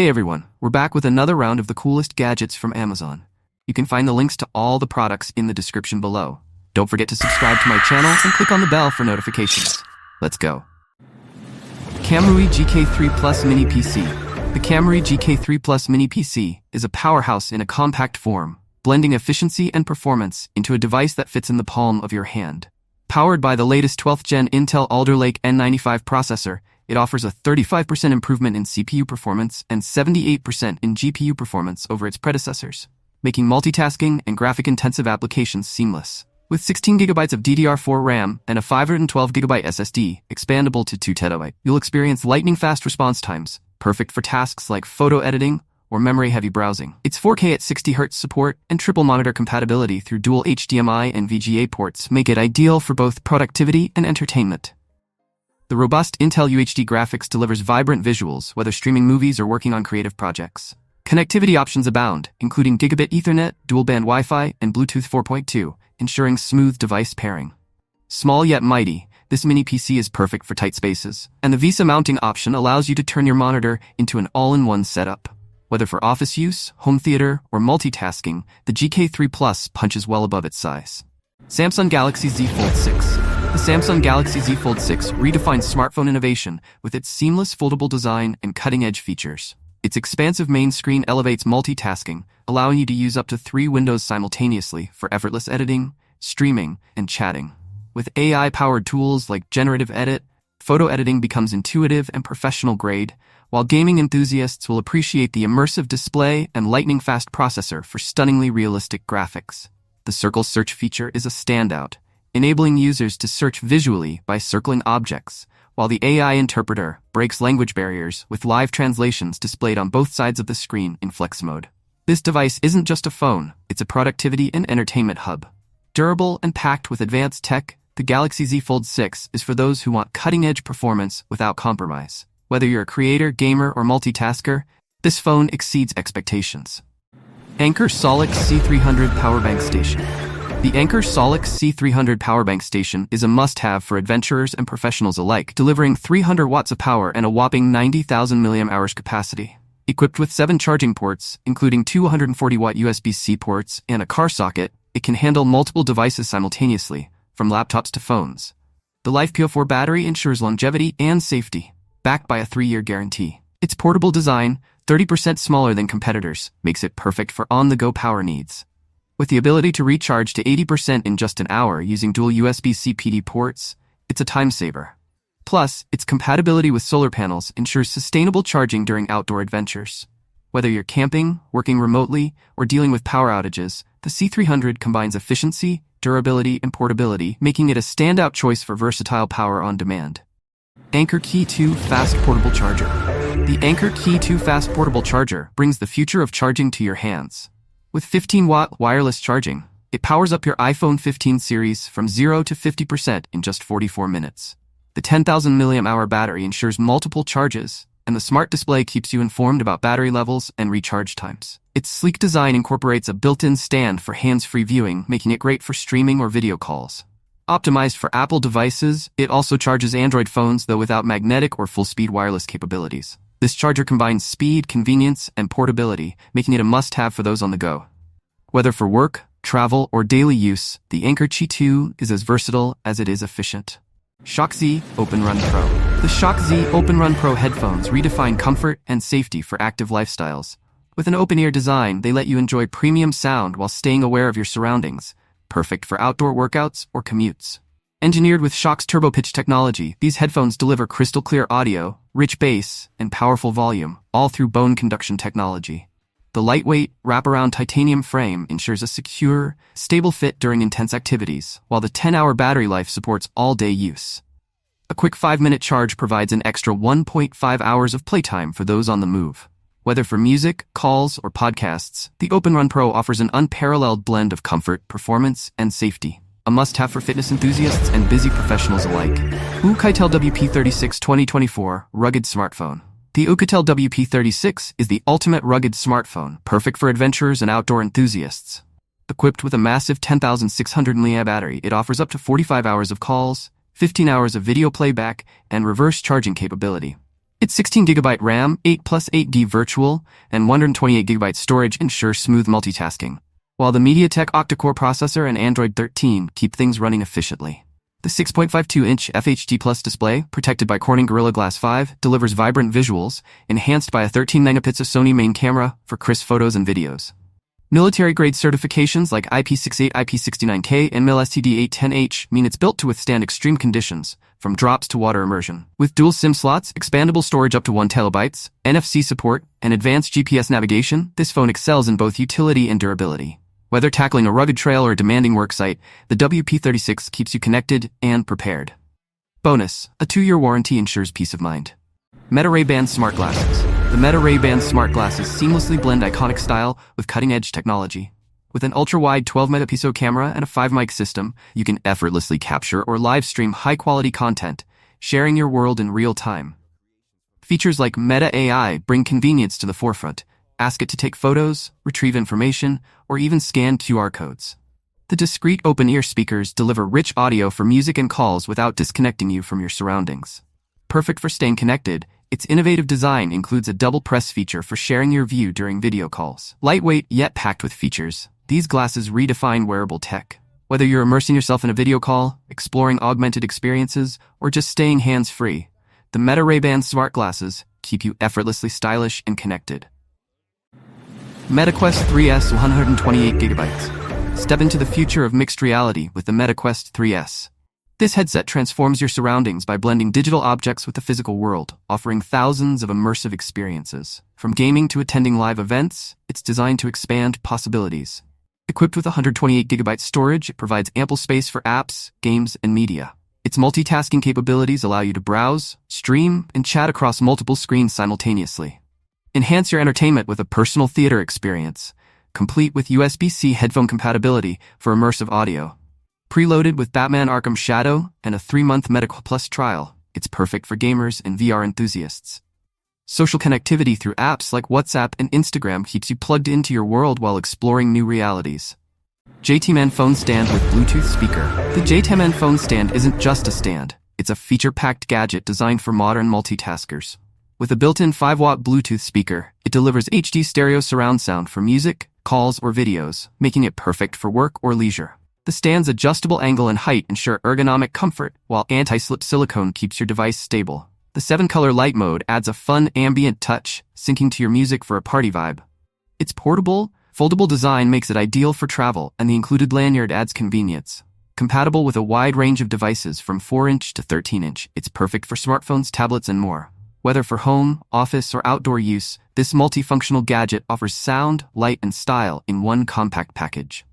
Hey everyone, we're back with another round of the coolest gadgets from Amazon. You can find the links to all the products in the description below. Don't forget to subscribe to my channel and click on the bell for notifications. Let's go. KAMRUI GK3 Plus Mini PC. The KAMRUI GK3 Plus Mini PC is a powerhouse in a compact form, blending efficiency and performance into a device that fits in the palm of your hand. Powered by the latest 12th Gen Intel Alder Lake N95 processor, it offers a 35% improvement in CPU performance and 78% in GPU performance over its predecessors, making multitasking and graphic-intensive applications seamless. With 16GB of DDR4 RAM and a 512GB SSD, expandable to 2TB, you'll experience lightning-fast response times, perfect for tasks like photo editing or memory-heavy browsing. Its 4K at 60Hz support and triple monitor compatibility through dual HDMI and VGA ports make it ideal for both productivity and entertainment. The robust Intel UHD graphics delivers vibrant visuals, whether streaming movies or working on creative projects. Connectivity options abound, including Gigabit Ethernet, dual-band Wi-Fi, and Bluetooth 4.2, ensuring smooth device pairing. Small yet mighty, this mini PC is perfect for tight spaces, and the VESA mounting option allows you to turn your monitor into an all-in-one setup. Whether for office use, home theater, or multitasking, the GK3 Plus punches well above its size. Samsung Galaxy Z Fold 6. The Samsung Galaxy Z Fold 6 redefines smartphone innovation with its seamless foldable design and cutting-edge features. Its expansive main screen elevates multitasking, allowing you to use up to 3 windows simultaneously for effortless editing, streaming, and chatting. With AI-powered tools like Generative Edit, photo editing becomes intuitive and professional-grade, while gaming enthusiasts will appreciate the immersive display and lightning-fast processor for stunningly realistic graphics. The Circle Search feature is a standout, enabling users to search visually by circling objects, while the AI interpreter breaks language barriers with live translations displayed on both sides of the screen in flex mode. This device isn't just a phone, it's a productivity and entertainment hub. Durable and packed with advanced tech, the Galaxy Z Fold 6 is for those who want cutting-edge performance without compromise. Whether you're a creator, gamer, or multitasker, this phone exceeds expectations. Anker SOLIX C300 Powerbank Station. The Anker SOLIX C300 Powerbank Station is a must-have for adventurers and professionals alike, delivering 300 watts of power and a whopping 90,000 mAh capacity. Equipped with 7 charging ports, including 2 140-watt USB-C ports and a car socket, it can handle multiple devices simultaneously, from laptops to phones. The LiFePO4 battery ensures longevity and safety, backed by a 3-year guarantee. Its portable design, 30% smaller than competitors, makes it perfect for on-the-go power needs. With the ability to recharge to 80% in just an hour using dual USB-C PD ports, it's a time saver. Plus, its compatibility with solar panels ensures sustainable charging during outdoor adventures. Whether you're camping, working remotely, or dealing with power outages, the C300 combines efficiency, durability, and portability, making it a standout choice for versatile power on demand. Anker Key2 Fast Portable Charger. The Anker Key2 Fast Portable Charger brings the future of charging to your hands. With 15-watt wireless charging, it powers up your iPhone 15 series from 0 to 50% in just 44 minutes. The 10,000 mAh battery ensures multiple charges, and the smart display keeps you informed about battery levels and recharge times. Its sleek design incorporates a built-in stand for hands-free viewing, making it great for streaming or video calls. Optimized for Apple devices, it also charges Android phones, though without magnetic or full-speed wireless capabilities. This charger combines speed, convenience, and portability, making it a must-have for those on the go. Whether for work, travel, or daily use, the Anker Key2 is as versatile as it is efficient. SHOKZ OpenRun Pro. The SHOKZ OpenRun Pro headphones redefine comfort and safety for active lifestyles. With an open-ear design, they let you enjoy premium sound while staying aware of your surroundings, perfect for outdoor workouts or commutes. Engineered with SHOKZ Turbo Pitch technology, these headphones deliver crystal-clear audio, rich bass, and powerful volume, all through bone conduction technology. The lightweight, wraparound titanium frame ensures a secure, stable fit during intense activities, while the 10-hour battery life supports all-day use. A quick 5-minute charge provides an extra 1.5 hours of playtime for those on the move. Whether for music, calls, or podcasts, the OpenRun Pro offers an unparalleled blend of comfort, performance, and safety. A must-have for fitness enthusiasts and busy professionals alike. OUKITEL WP36 2024 Rugged Smartphone. The OUKITEL WP36 is the ultimate rugged smartphone, perfect for adventurers and outdoor enthusiasts. Equipped with a massive 10,600 mAh battery, it offers up to 45 hours of calls, 15 hours of video playback, and reverse charging capability. Its 16GB RAM, 8 plus 8GB virtual, and 128GB storage ensure smooth multitasking, while the MediaTek octa-core processor and Android 13 keep things running efficiently. The 6.52-inch FHD Plus display, protected by Corning Gorilla Glass 5, delivers vibrant visuals, enhanced by a 13-megapixel Sony main camera for crisp photos and videos. Military-grade certifications like IP68, IP69K, and MIL-STD810H mean it's built to withstand extreme conditions, from drops to water immersion. With dual SIM slots, expandable storage up to 1 TB, NFC support, and advanced GPS navigation, this phone excels in both utility and durability. Whether tackling a rugged trail or a demanding worksite, the WP36 keeps you connected and prepared. Bonus: a 2-year warranty ensures peace of mind. Meta Rayband Smart Glasses. The Meta Rayband Smart Glasses seamlessly blend iconic style with cutting-edge technology. With an ultra-wide 12-megapixel camera and a 5-mic system, you can effortlessly capture or live-stream high-quality content, sharing your world in real time. Features like Meta AI bring convenience to the forefront. Ask it to take photos, retrieve information, or even scan QR codes. The discrete open-ear speakers deliver rich audio for music and calls without disconnecting you from your surroundings. Perfect for staying connected, its innovative design includes a double press feature for sharing your view during video calls. Lightweight yet packed with features, these glasses redefine wearable tech. Whether you're immersing yourself in a video call, exploring augmented experiences, or just staying hands-free, the Meta Ray-Ban Smart Glasses keep you effortlessly stylish and connected. MetaQuest 3S 128GB. Step into the future of mixed reality with the MetaQuest 3S. This headset transforms your surroundings by blending digital objects with the physical world, offering thousands of immersive experiences. From gaming to attending live events, it's designed to expand possibilities. Equipped with 128GB storage, it provides ample space for apps, games, and media. Its multitasking capabilities allow you to browse, stream, and chat across multiple screens simultaneously. Enhance your entertainment with a personal theater experience, complete with USB-C headphone compatibility for immersive audio. Preloaded with Batman Arkham Shadow and a 3-month Medical Plus trial, it's perfect for gamers and VR enthusiasts. Social connectivity through apps like WhatsApp and Instagram keeps you plugged into your world while exploring new realities. JTMan Phone Stand with Bluetooth Speaker. The JTMan Phone Stand isn't just a stand, it's a feature-packed gadget designed for modern multitaskers. With a built-in 5-watt Bluetooth speaker, it delivers HD stereo surround sound for music, calls, or videos, making it perfect for work or leisure. The stand's adjustable angle and height ensure ergonomic comfort, while anti-slip silicone keeps your device stable. The 7-color light mode adds a fun ambient touch, syncing to your music for a party vibe. Its portable, foldable design makes it ideal for travel, and the included lanyard adds convenience. Compatible with a wide range of devices from 4-inch to 13-inch, it's perfect for smartphones, tablets, and more. Whether for home, office, or outdoor use, this multifunctional gadget offers sound, light, and style in one compact package.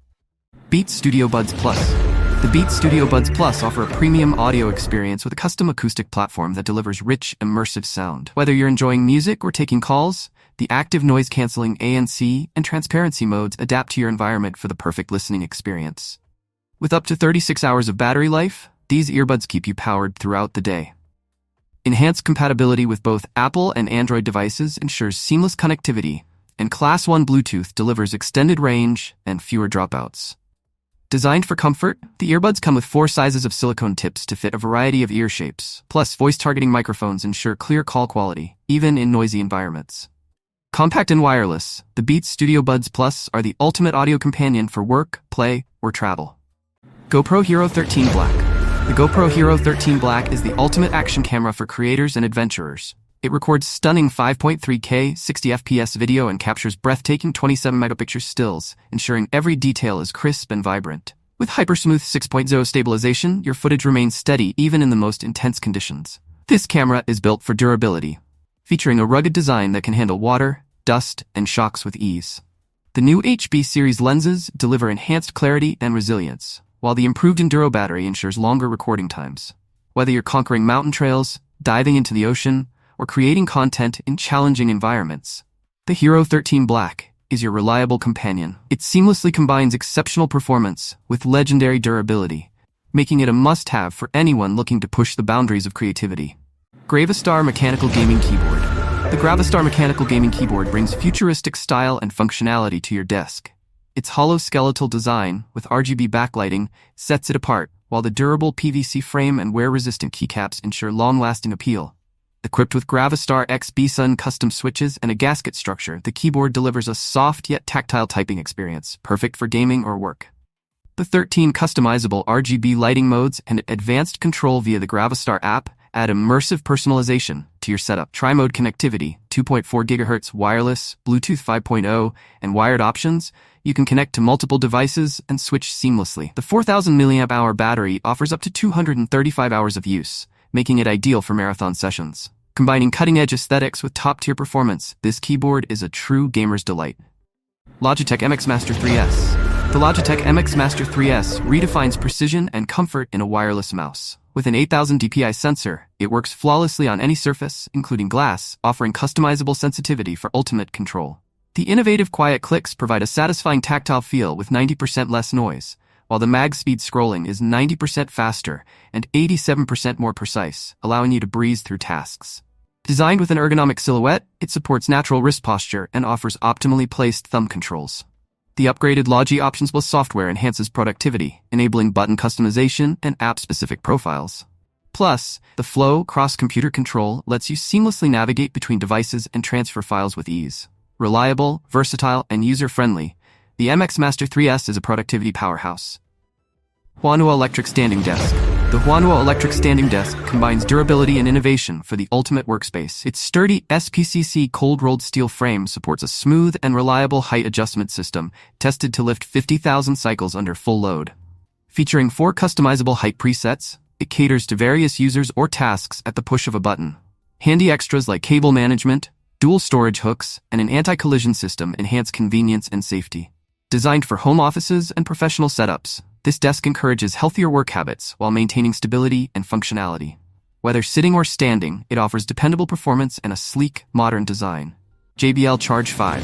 Beats Studio Buds Plus. The Beats Studio Buds Plus offer a premium audio experience with a custom acoustic platform that delivers rich, immersive sound. Whether you're enjoying music or taking calls, the active noise-canceling ANC and transparency modes adapt to your environment for the perfect listening experience. With up to 36 hours of battery life, these earbuds keep you powered throughout the day. Enhanced compatibility with both Apple and Android devices ensures seamless connectivity, and Class 1 Bluetooth delivers extended range and fewer dropouts. Designed for comfort, the earbuds come with 4 sizes of silicone tips to fit a variety of ear shapes. Plus, voice-targeting microphones ensure clear call quality, even in noisy environments. Compact and wireless, the Beats Studio Buds Plus are the ultimate audio companion for work, play, or travel. GoPro Hero 13 Black. The GoPro Hero 13 Black is the ultimate action camera for creators and adventurers. It records stunning 5.3K 60fps video and captures breathtaking 27-megapixel stills, ensuring every detail is crisp and vibrant. With Hypersmooth 6.0 stabilization, your footage remains steady even in the most intense conditions. This camera is built for durability, featuring a rugged design that can handle water, dust, and shocks with ease. The new HB series lenses deliver enhanced clarity and resilience, while the improved Enduro battery ensures longer recording times. Whether you're conquering mountain trails, diving into the ocean, or creating content in challenging environments, the Hero 13 Black is your reliable companion. It seamlessly combines exceptional performance with legendary durability, making it a must-have for anyone looking to push the boundaries of creativity. GravaStar Mechanical Gaming Keyboard. The GravaStar Mechanical Gaming Keyboard brings futuristic style and functionality to your desk. Its hollow skeletal design, with RGB backlighting, sets it apart, while the durable PVC frame and wear-resistant keycaps ensure long-lasting appeal. Equipped with GravaStar XB-Sun custom switches and a gasket structure, the keyboard delivers a soft yet tactile typing experience, perfect for gaming or work. The 13 customizable RGB lighting modes and advanced control via the GravaStar app add immersive personalization to your setup. Tri-mode connectivity, 2.4 GHz wireless, Bluetooth 5.0, and wired options. You can connect to multiple devices and switch seamlessly. The 4,000 mAh battery offers up to 235 hours of use, making it ideal for marathon sessions. Combining cutting-edge aesthetics with top-tier performance, this keyboard is a true gamer's delight. Logitech MX Master 3S. The Logitech MX Master 3S redefines precision and comfort in a wireless mouse. With an 8000 dpi sensor, it works flawlessly on any surface, including glass, offering customizable sensitivity for ultimate control. The innovative quiet clicks provide a satisfying tactile feel with 90% less noise, while the mag speed scrolling is 90% faster and 87% more precise, allowing you to breeze through tasks. Designed with an ergonomic silhouette, it supports natural wrist posture and offers optimally placed thumb controls. The upgraded Logi Options Plus software enhances productivity, enabling button customization and app-specific profiles. Plus, the Flow cross-computer control lets you seamlessly navigate between devices and transfer files with ease. Reliable, versatile, and user-friendly, the MX Master 3S is a productivity powerhouse. Juano Electric Standing Desk. The Juano Electric Standing Desk combines durability and innovation for the ultimate workspace. Its sturdy SPCC cold-rolled steel frame supports a smooth and reliable height adjustment system, tested to lift 50,000 cycles under full load. Featuring 4 customizable height presets, it caters to various users or tasks at the push of a button. Handy extras like cable management, dual storage hooks, and an anti-collision system enhance convenience and safety. Designed for home offices and professional setups, this desk encourages healthier work habits while maintaining stability and functionality. Whether sitting or standing, it offers dependable performance and a sleek, modern design. JBL Charge 5.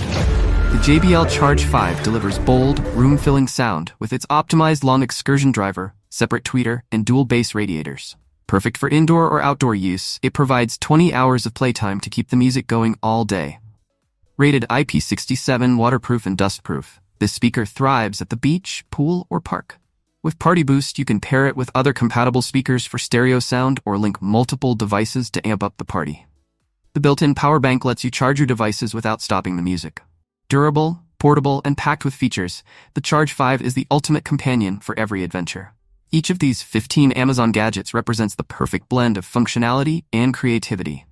The JBL Charge 5 delivers bold, room-filling sound with its optimized long excursion driver, separate tweeter, and dual bass radiators. Perfect for indoor or outdoor use, it provides 20 hours of playtime to keep the music going all day. Rated IP67 waterproof and dustproof, this speaker thrives at the beach, pool, or park. With Party Boost, you can pair it with other compatible speakers for stereo sound or link multiple devices to amp up the party. The built-in power bank lets you charge your devices without stopping the music. Durable, portable, and packed with features, the Charge 5 is the ultimate companion for every adventure. Each of these 15 Amazon gadgets represents the perfect blend of functionality and creativity.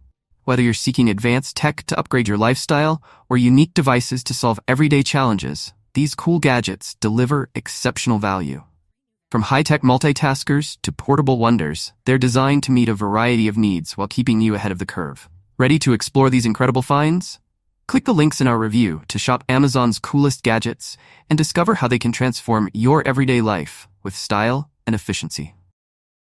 Whether you're seeking advanced tech to upgrade your lifestyle or unique devices to solve everyday challenges, these cool gadgets deliver exceptional value. From high-tech multitaskers to portable wonders, they're designed to meet a variety of needs while keeping you ahead of the curve. Ready to explore these incredible finds? Click the links in our review to shop Amazon's coolest gadgets and discover how they can transform your everyday life with style and efficiency.